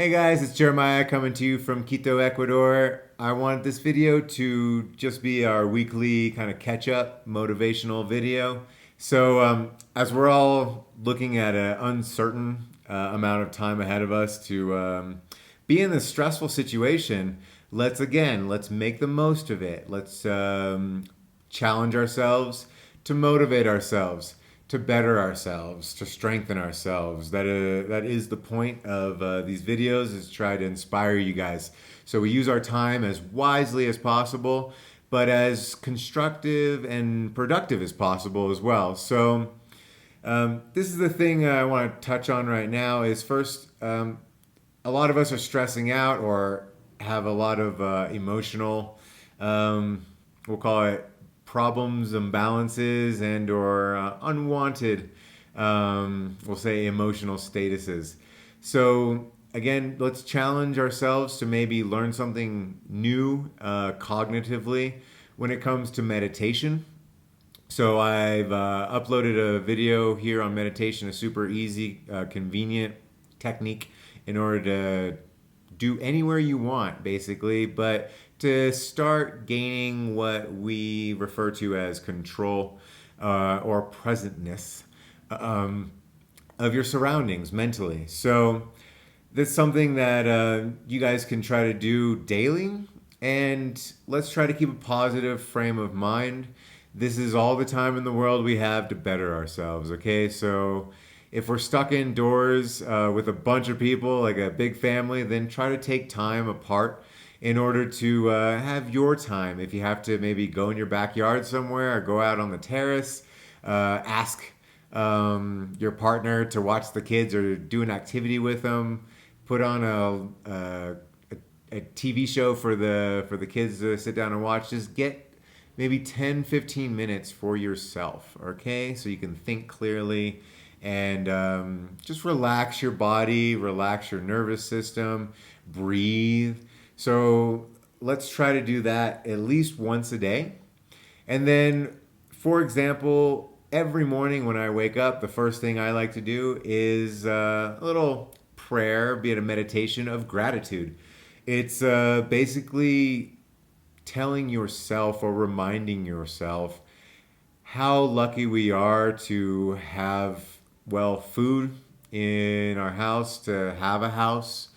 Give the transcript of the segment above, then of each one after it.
Hey guys, it's Jeremiah coming to you from Quito, Ecuador. I want this video to just be our weekly kind of catch up motivational video. As we're all looking at an uncertain amount of time ahead of us to be in this stressful situation, let's make the most of it. Let's challenge ourselves, to motivate ourselves, to better ourselves, to strengthen ourselves. That is the point of these videos, is try to inspire you guys. So we use our time as wisely as possible, but as constructive and productive as possible as well. This is the thing I want to touch on right now. Is first, a lot of us are stressing out or have a lot of emotional, we'll call it problems, imbalances, and or unwanted, we'll say emotional statuses. So again, let's challenge ourselves to maybe learn something new cognitively when it comes to meditation. So I've uploaded a video here on meditation, a super easy, convenient technique in order to do anywhere you want, basically, but to start gaining what we refer to as control or presentness of your surroundings mentally. So that's something that you guys can try to do daily, and let's try to keep a positive frame of mind. This is all the time in the world we have to better ourselves, okay? So if we're stuck indoors with a bunch of people, like a big family, then try to take time apart in order to have your time. If you have to maybe go in your backyard somewhere or go out on the terrace, ask your partner to watch the kids or do an activity with them. Put on a TV show for the kids to sit down and watch. Just get maybe 10-15 minutes for yourself, okay? So you can think clearly and just relax your body, relax your nervous system, breathe. So let's try to do that at least once a day. And then, for example, every morning when I wake up, the first thing I like to do is a little prayer, be it a meditation of gratitude. It's basically telling yourself or reminding yourself how lucky we are to have, well, food in our house, to have a house,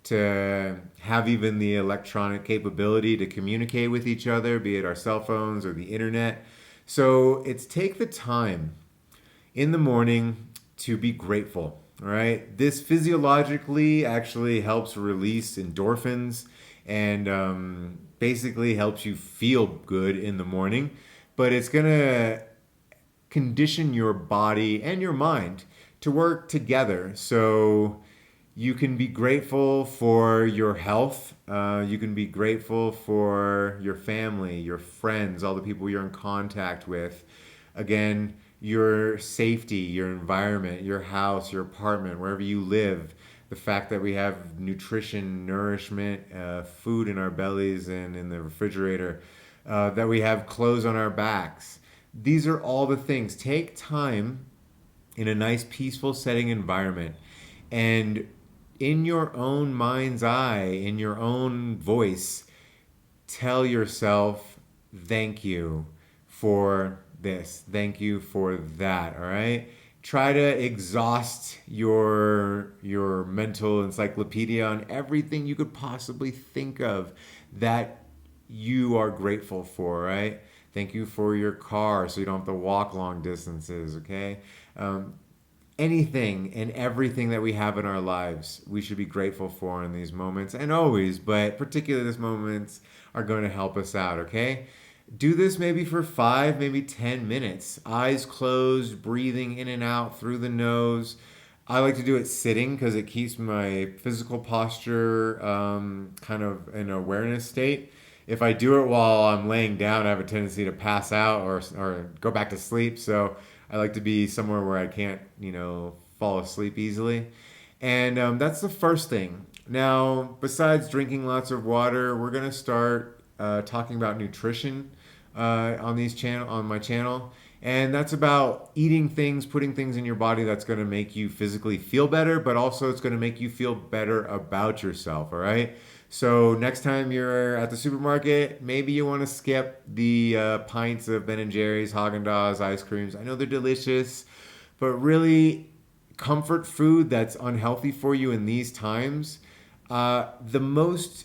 to have even the electronic capability to communicate with each other, be it our cell phones or the internet. So it's take the time in the morning to be grateful. All right. This physiologically actually helps release endorphins and basically helps you feel good in the morning. But it's going to condition your body and your mind to work together. So you can be grateful for your health. You can be grateful for your family, your friends, all the people you're in contact with. Again, your safety, your environment, your house, your apartment, wherever you live. The fact that we have nutrition, nourishment, food in our bellies and in the refrigerator, that we have clothes on our backs. These are all the things. Take time in a nice, peaceful setting environment and in your own mind's eye, in your own voice, tell yourself, thank you for this, thank you for that, all right? Try to exhaust your mental encyclopedia on everything you could possibly think of that you are grateful for, right? Thank you for your car so you don't have to walk long distances, okay? Anything and everything that we have in our lives, we should be grateful for in these moments, and always, but particularly these moments are going to help us out, okay? Do this maybe for 5, maybe 10 minutes. Eyes closed, breathing in and out through the nose. I like to do it sitting because it keeps my physical posture kind of in an awareness state. If I do it while I'm laying down, I have a tendency to pass out or go back to sleep. So I like to be somewhere where I can't, fall asleep easily. And that's the first thing. Now, besides drinking lots of water, we're gonna start talking about nutrition on my channel. And that's about eating things, putting things in your body that's going to make you physically feel better, but also it's going to make you feel better about yourself, all right? So next time you're at the supermarket, maybe you want to skip the pints of Ben and Jerry's, Haagen-Dazs, ice creams. I know they're delicious, but really comfort food that's unhealthy for you in these times. The most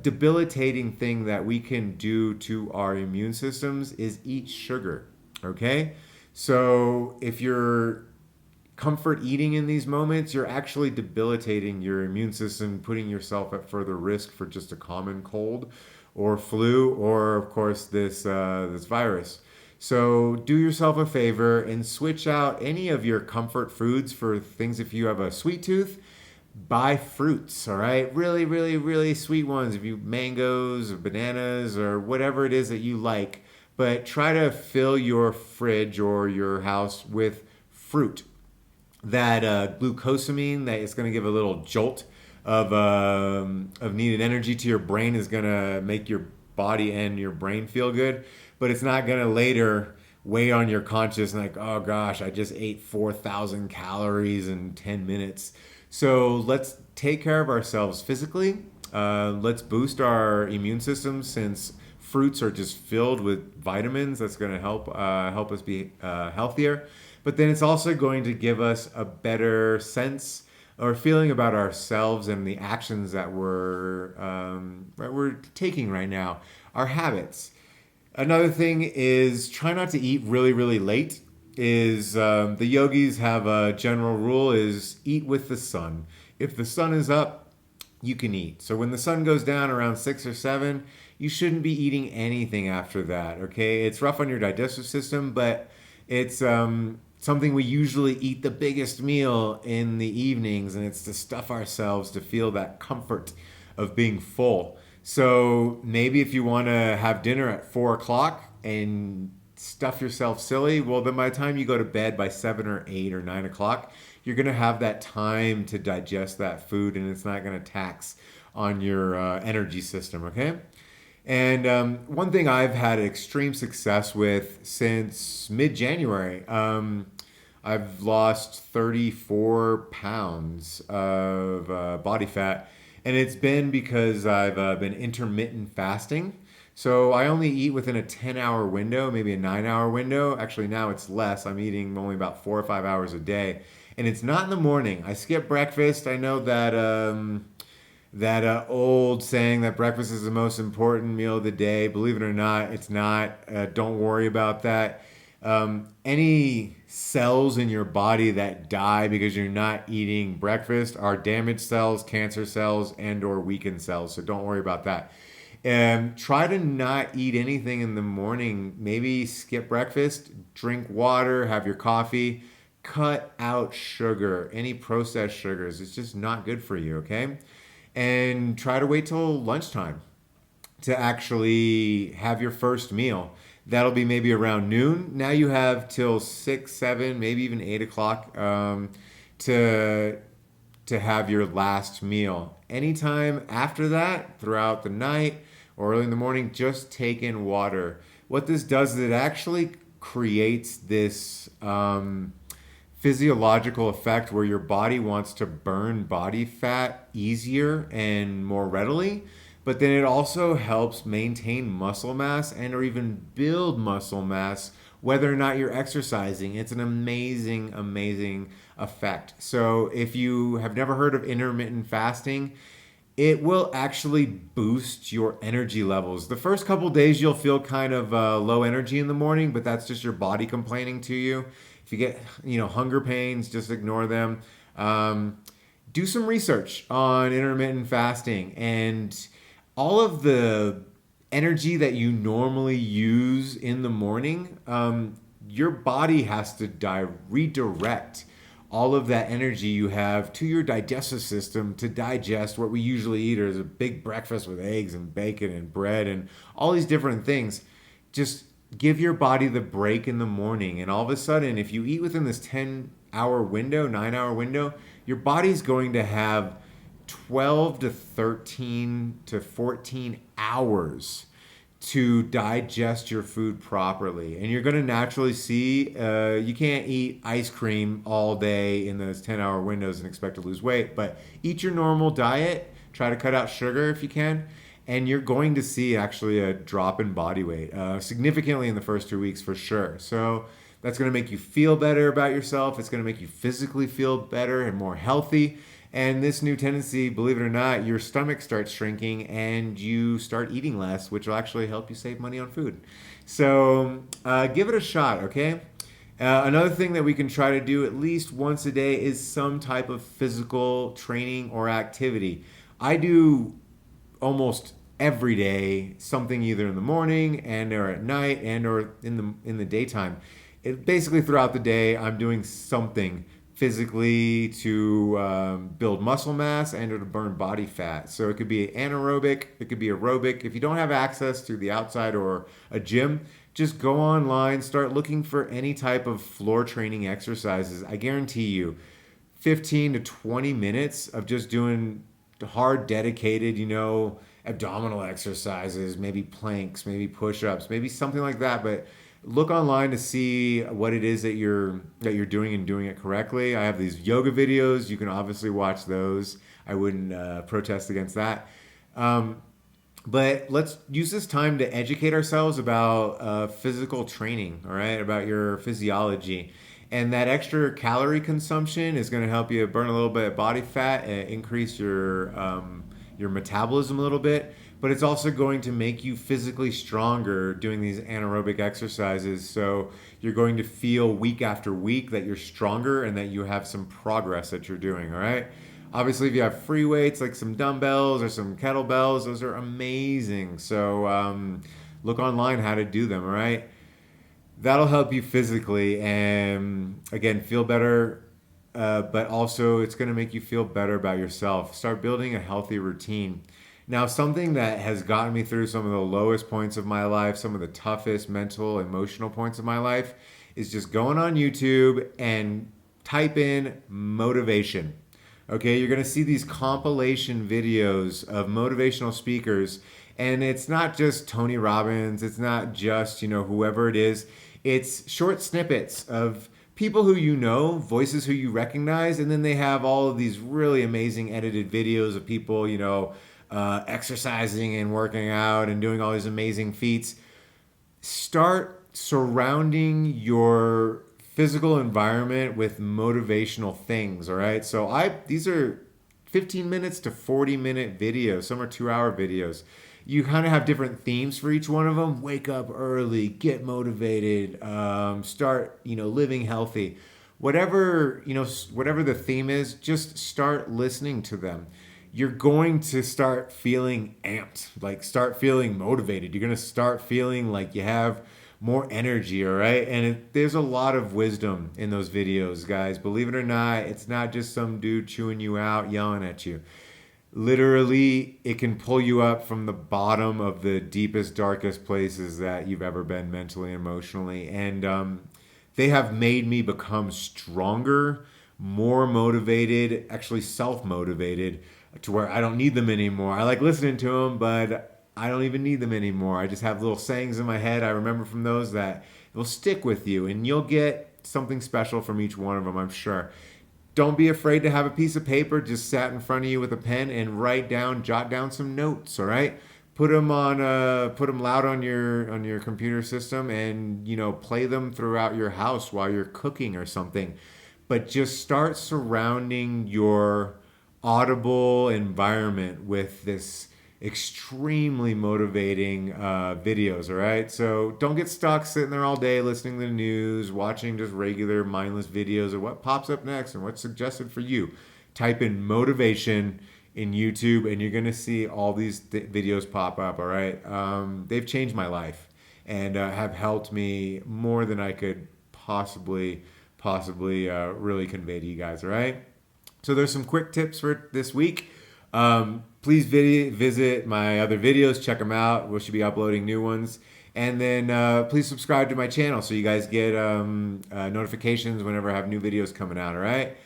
debilitating thing that we can do to our immune systems is eat sugar. Okay? So if you're comfort eating in these moments, you're actually debilitating your immune system, putting yourself at further risk for just a common cold or flu, or of course this virus. So do yourself a favor and switch out any of your comfort foods for things. If you have a sweet tooth, buy fruits, all right? Really, really, really sweet ones. If you mangoes or bananas or whatever it is that you like, but try to fill your fridge or your house with fruit. That glucosamine that is going to give a little jolt of needed energy to your brain is going to make your body and your brain feel good, but it's not going to later weigh on your conscience like, oh gosh, I just ate 4,000 calories in 10 minutes. So let's take care of ourselves physically. Let's boost our immune system, since fruits are just filled with vitamins. That's going to help us be healthier. But then it's also going to give us a better sense or feeling about ourselves and the actions that we're taking right now, our habits. Another thing is try not to eat really, really late. Is the yogis have a general rule is eat with the sun. If the sun is up, you can eat. So when the sun goes down around 6 or 7, you shouldn't be eating anything after that, okay? It's rough on your digestive system, but it's something we usually eat the biggest meal in the evenings, and it's to stuff ourselves to feel that comfort of being full. So maybe if you want to have dinner at 4 o'clock and stuff yourself silly, well, then by the time you go to bed by 7 or 8 or 9 o'clock, you're going to have that time to digest that food, and it's not going to tax on your energy system, okay? And one thing I've had extreme success with since mid-January, I've lost 34 pounds of body fat, and it's been because I've been intermittent fasting. So I only eat within a 10-hour window, maybe a 9-hour window. Actually, now it's less. I'm eating only about 4 or 5 hours a day. And it's not in the morning. I skip breakfast. I know that old saying that breakfast is the most important meal of the day. Believe it or not, it's not. Don't worry about that. Any cells in your body that die because you're not eating breakfast are damaged cells, cancer cells, and or weakened cells. So don't worry about that. Try to not eat anything in the morning. Maybe skip breakfast, drink water, have your coffee. Cut out sugar, any processed sugars. It's just not good for you, okay? And try to wait till lunchtime to actually have your first meal. That'll be maybe around noon. Now you have till 6, 7, maybe even 8 o'clock to have your last meal. Anytime after that, throughout the night or early in the morning, just take in water. What this does is it actually creates this physiological effect where your body wants to burn body fat easier and more readily, but then it also helps maintain muscle mass and or even build muscle mass whether or not you're exercising. It's an amazing, amazing effect. So if you have never heard of intermittent fasting, it will actually boost your energy levels. The first couple days you'll feel kind of low energy in the morning, but that's just your body complaining to you. If you get hunger pains, just ignore them. Do some research on intermittent fasting, and all of the energy that you normally use in the morning, your body has to redirect all of that energy you have to your digestive system to digest what we usually eat, or is a big breakfast with eggs and bacon and bread and all these different things. Just give your body the break in the morning, and all of a sudden, if you eat within this 10-hour window, 9-hour window, your body's going to have 12 to 13 to 14 hours to digest your food properly. And you're going to naturally see you can't eat ice cream all day in those 10-hour windows and expect to lose weight, but eat your normal diet. Try to cut out sugar if you can. And you're going to see actually a drop in body weight significantly in the first 2 weeks for sure. So that's going to make you feel better about yourself. It's going to make you physically feel better and more healthy. And this new tendency, believe it or not, your stomach starts shrinking and you start eating less, which will actually help you save money on food. So give it a shot, okay? Another thing that we can try to do at least once a day is some type of physical training or activity. I do almost every day something either in the morning and or at night and or in the daytime. Basically throughout the day, I'm doing something physically to build muscle mass and or to burn body fat. So it could be anaerobic, it could be aerobic. If you don't have access to the outside or a gym, just go online, start looking for any type of floor training exercises. I guarantee you 15 to 20 minutes of just doing hard, dedicated, abdominal exercises, maybe planks, maybe push-ups, maybe something like that. But look online to see what it is that you're doing and doing it correctly. I have these yoga videos. You can obviously watch those. I wouldn't protest against that. But let's use this time to educate ourselves about physical training, all right, about your physiology. And that extra calorie consumption is going to help you burn a little bit of body fat, increase your metabolism a little bit, but it's also going to make you physically stronger doing these anaerobic exercises. So you're going to feel week after week that you're stronger and that you have some progress that you're doing, all right? Obviously, if you have free weights like some dumbbells or some kettlebells, those are amazing. So look online how to do them, all right? That'll help you physically and, again, feel better, but also it's going to make you feel better about yourself. Start building a healthy routine. Now, something that has gotten me through some of the lowest points of my life, some of the toughest mental, emotional points of my life, is just going on YouTube and type in motivation. Okay, you're going to see these compilation videos of motivational speakers, and it's not just Tony Robbins, it's not just, whoever it is. It's short snippets of people who you know, voices who you recognize, and then they have all of these really amazing edited videos of people, exercising and working out and doing all these amazing feats. Start surrounding your physical environment with motivational things, all right? So these are 15 minutes to 40-minute videos. Some are 2-hour videos. You kind of have different themes for each one of them. Wake up early, get motivated, start, living healthy. Whatever the theme is, just start listening to them. You're going to start feeling amped, like start feeling motivated. You're going to start feeling like you have more energy, all right? And there's a lot of wisdom in those videos, guys. Believe it or not, it's not just some dude chewing you out, yelling at you. Literally, it can pull you up from the bottom of the deepest, darkest places that you've ever been mentally, emotionally. And they have made me become stronger, more motivated, actually self-motivated, to where I don't need them anymore. I like listening to them, but I don't even need them anymore. I just have little sayings in my head I remember from those that will stick with you, and you'll get something special from each one of them, I'm sure. Don't be afraid to have a piece of paper just sat in front of you with a pen and jot down some notes, all right? Put them loud on your computer system and, play them throughout your house while you're cooking or something. But just start surrounding your audible environment with this extremely motivating videos, all right? So don't get stuck sitting there all day listening to the news, watching just regular mindless videos of what pops up next and what's suggested for you. Type in motivation in YouTube and you're gonna see all these videos pop up, all right? They've changed my life and have helped me more than I could possibly really convey to you guys, all right? So there's some quick tips for this week. Please visit my other videos, check them out. We should be uploading new ones. And then please subscribe to my channel so you guys get notifications whenever I have new videos coming out, all right?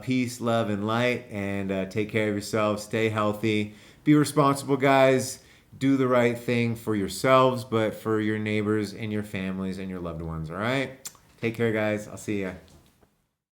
Peace, love, and light, and take care of yourselves. Stay healthy. Be responsible, guys. do the right thing for yourselves, but for your neighbors and your families and your loved ones. All right? Take care, guys. I'll see ya.